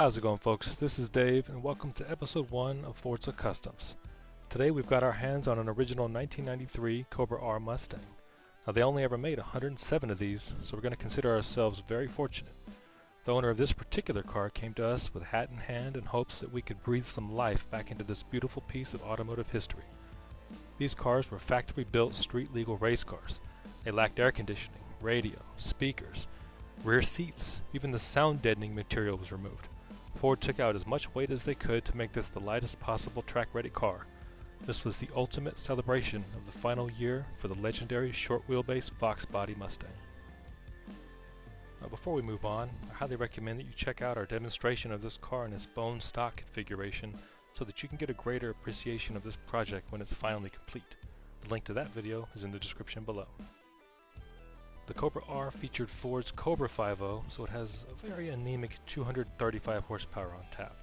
How's it going, folks? This is Dave and welcome to episode 1 of Forza Customs. Today we've got our hands on an original 1993 Cobra R Mustang. Now they only ever made 107 of these, so we're going to consider ourselves very fortunate. The owner of this particular car came to us with hat in hand in hopes that we could breathe some life back into this beautiful piece of automotive history. These cars were factory-built, street-legal race cars. They lacked air conditioning, radio, speakers, rear seats. Even the sound-deadening material was removed. Ford took out as much weight as they could to make this the lightest possible track-ready car. This was the ultimate celebration of the final year for the legendary short-wheelbase Fox body Mustang. Now before we move on, I highly recommend that you check out our demonstration of this car in its bone stock configuration so that you can get a greater appreciation of this project when it's finally complete. The link to that video is in the description below. The Cobra R featured Ford's Cobra 5.0, so it has a very anemic 235 horsepower on tap.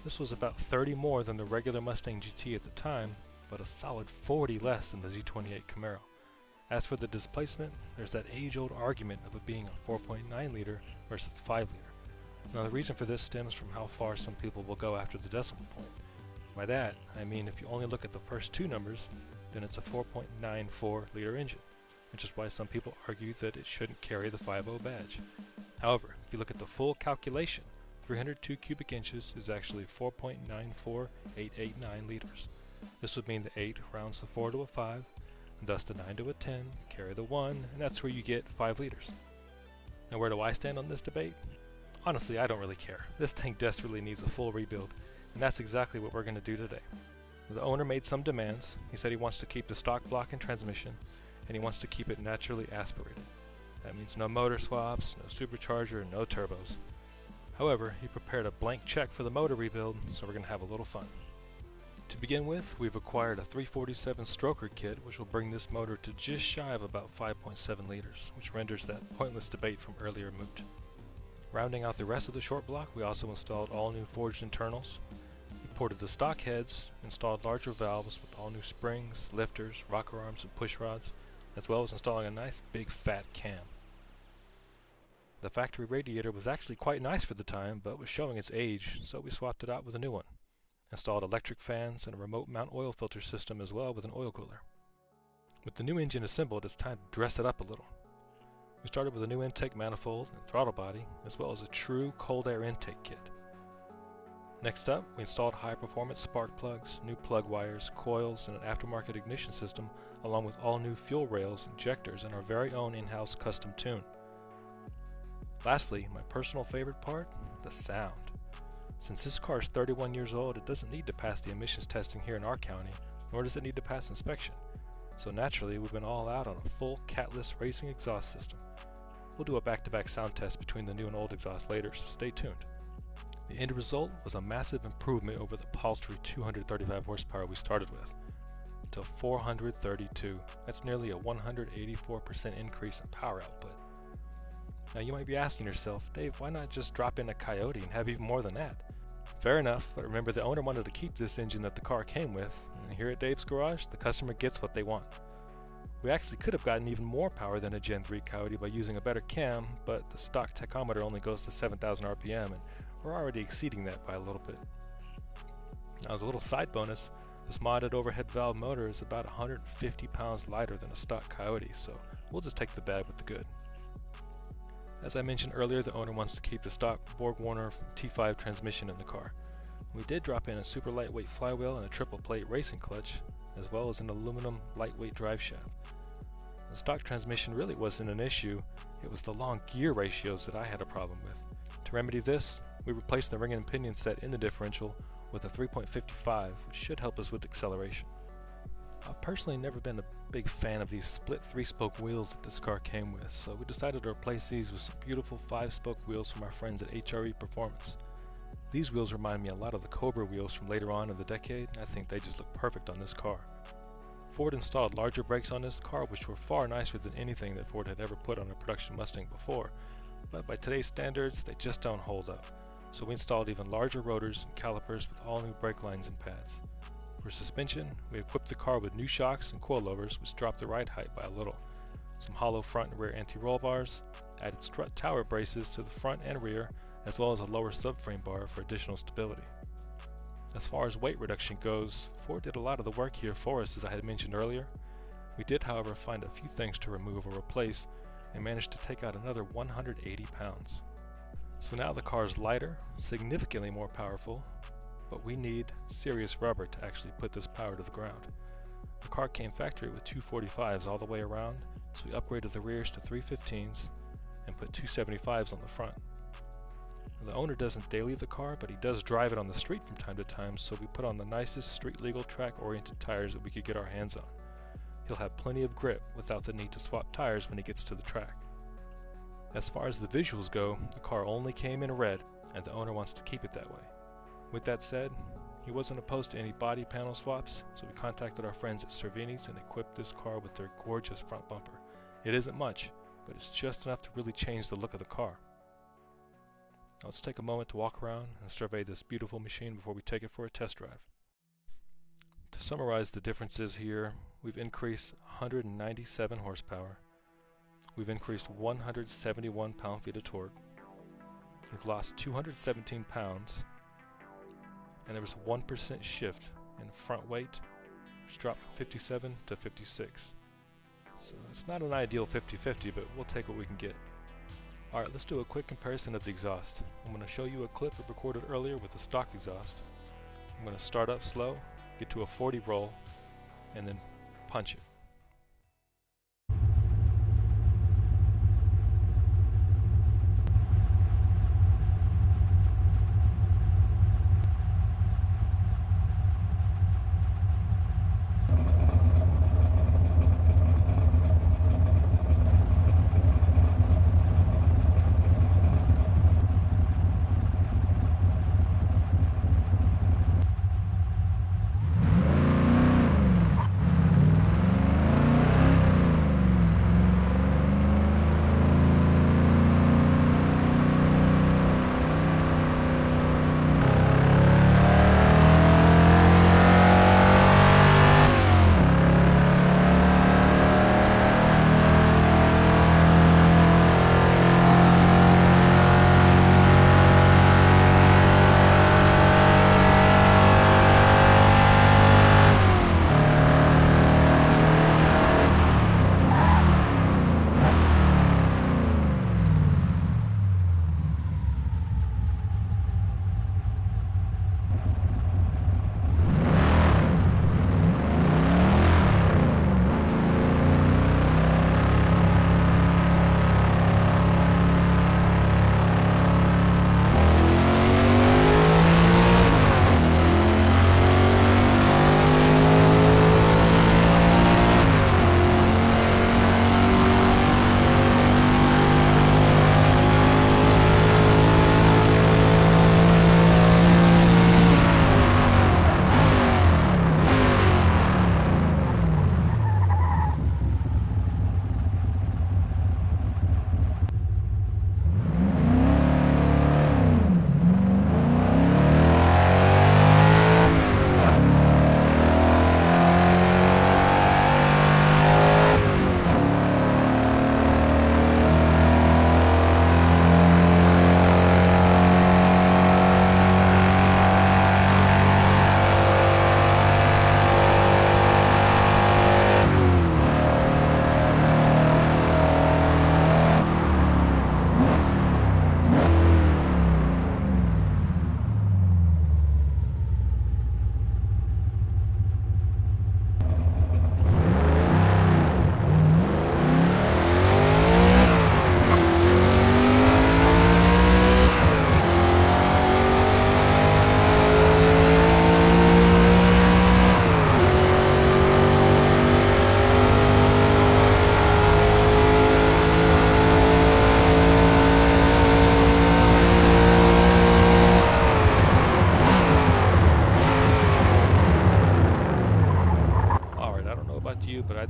This was about 30 more than the regular Mustang GT at the time, but a solid 40 less than the Z28 Camaro. As for the displacement, there's that age-old argument of it being a 4.9 liter versus 5 liter. Now the reason for this stems from how far some people will go after the decimal point. By that, I mean if you only look at the first two numbers, then it's a 4.94 liter engine, which is why some people argue that it shouldn't carry the 5.0 badge. However, if you look at the full calculation, 302 cubic inches is actually 4.94889 liters. This would mean the 8 rounds the 4 to a 5, and thus the 9 to a 10, carry the 1, and that's where you get 5 liters. Now where do I stand on this debate? Honestly, I don't really care. This thing desperately needs a full rebuild, and that's exactly what we're going to do today. The owner made some demands. He said he wants to keep the stock block and transmission, and he wants to keep it naturally aspirated. That means no motor swaps, no supercharger, no turbos. However, he prepared a blank check for the motor rebuild, so we're going to have a little fun. To begin with, we've acquired a 347 stroker kit, which will bring this motor to just shy of about 5.7 liters, which renders that pointless debate from earlier moot. Rounding out the rest of the short block, we also installed all new forged internals. We ported the stock heads, installed larger valves with all new springs, lifters, rocker arms, and push rods, as well as installing a nice big fat cam. The factory radiator was actually quite nice for the time, but was showing its age, so we swapped it out with a new one. Installed electric fans and a remote mount oil filter system as well with an oil cooler. With the new engine assembled, it's time to dress it up a little. We started with a new intake manifold and throttle body, as well as a true cold air intake kit. Next up, we installed high-performance spark plugs, new plug wires, coils, and an aftermarket ignition system, along with all new fuel rails, injectors, and our very own in-house custom tune. Lastly, my personal favorite part, the sound. Since this car is 31 years old, it doesn't need to pass the emissions testing here in our county, nor does it need to pass inspection. So naturally, we've been all out on a full catless racing exhaust system. We'll do a back-to-back sound test between the new and old exhaust later, so stay tuned. The end result was a massive improvement over the paltry 235 horsepower we started with, to 432. That's nearly a 184% increase in power output. Now you might be asking yourself, Dave, why not just drop in a Coyote and have even more than that? Fair enough, but remember the owner wanted to keep this engine that the car came with, and here at Dave's Garage, the customer gets what they want. We actually could have gotten even more power than a Gen 3 Coyote by using a better cam, but the stock tachometer only goes to 7,000 RPM, and we're already exceeding that by a little bit. Now as a little side bonus, this modded overhead valve motor is about 150 pounds lighter than a stock Coyote, so we'll just take the bad with the good. As I mentioned earlier, the owner wants to keep the stock Borg-Warner T5 transmission in the car. We did drop in a super lightweight flywheel and a triple plate racing clutch, as well as an aluminum lightweight drive shaft. The stock transmission really wasn't an issue, it was the long gear ratios that I had a problem with. To remedy this, we replaced the ring and pinion set in the differential with a 3.55, which should help us with acceleration. I've personally never been a big fan of these split 3-spoke wheels that this car came with, so we decided to replace these with some beautiful 5-spoke wheels from our friends at HRE Performance. These wheels remind me a lot of the Cobra wheels from later on in the decade, and I think they just look perfect on this car. Ford installed larger brakes on this car, which were far nicer than anything that Ford had ever put on a production Mustang before, but by today's standards, they just don't hold up. So we installed even larger rotors and calipers with all new brake lines and pads. For suspension, we equipped the car with new shocks and coilovers, which dropped the ride height by a little. Some hollow front and rear anti-roll bars, added strut tower braces to the front and rear, as well as a lower subframe bar for additional stability. As far as weight reduction goes, Ford did a lot of the work here for us, as I had mentioned earlier. We did, however, find a few things to remove or replace and managed to take out another 180 pounds. So now the car is lighter, significantly more powerful, but we need serious rubber to actually put this power to the ground. The car came factory with 245s all the way around, so we upgraded the rears to 315s and put 275s on the front. The owner doesn't daily the car, but he does drive it on the street from time to time, so we put on the nicest street-legal track-oriented tires that we could get our hands on. He'll have plenty of grip without the need to swap tires when he gets to the track. As far as the visuals go, the car only came in red, and the owner wants to keep it that way. With that said, he wasn't opposed to any body panel swaps, so we contacted our friends at Cervini's and equipped this car with their gorgeous front bumper. It isn't much, but it's just enough to really change the look of the car. Now let's take a moment to walk around and survey this beautiful machine before we take it for a test drive. To summarize the differences here, we've increased 197 horsepower, we've increased 171 pound-feet of torque, we've lost 217 pounds, and there was a 1% shift in front weight, which dropped from 57 to 56. So it's not an ideal 50-50, but we'll take what we can get. Alright, let's do a quick comparison of the exhaust. I'm going to show you a clip I recorded earlier with the stock exhaust. I'm going to start up slow, get to a 40 roll, and then punch it.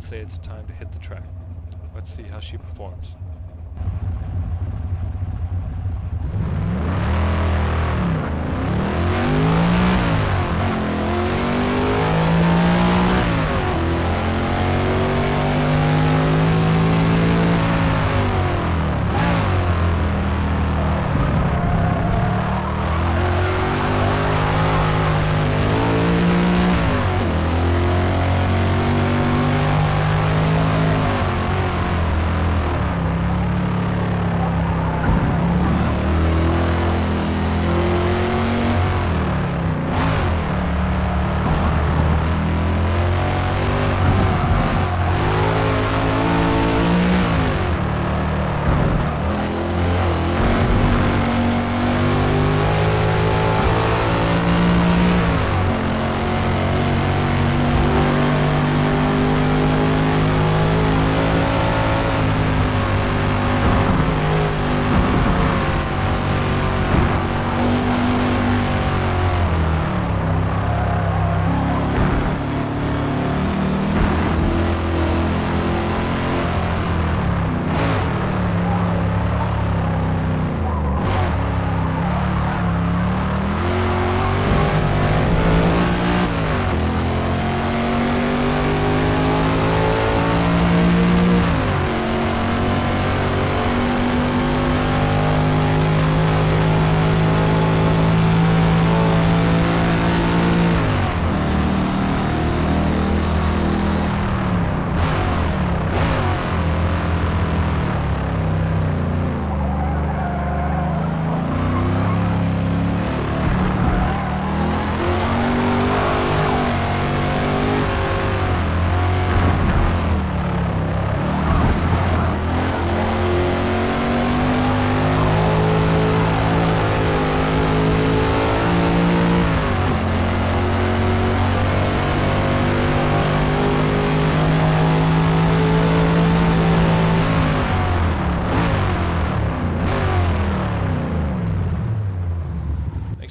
I'd say it's time to hit the track. Let's see how she performs.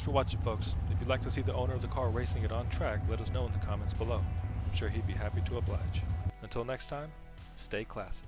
for watching, folks. If you'd like to see the owner of the car racing it on track, let us know in the comments below. I'm sure he'd be happy to oblige. Until next time, stay classy.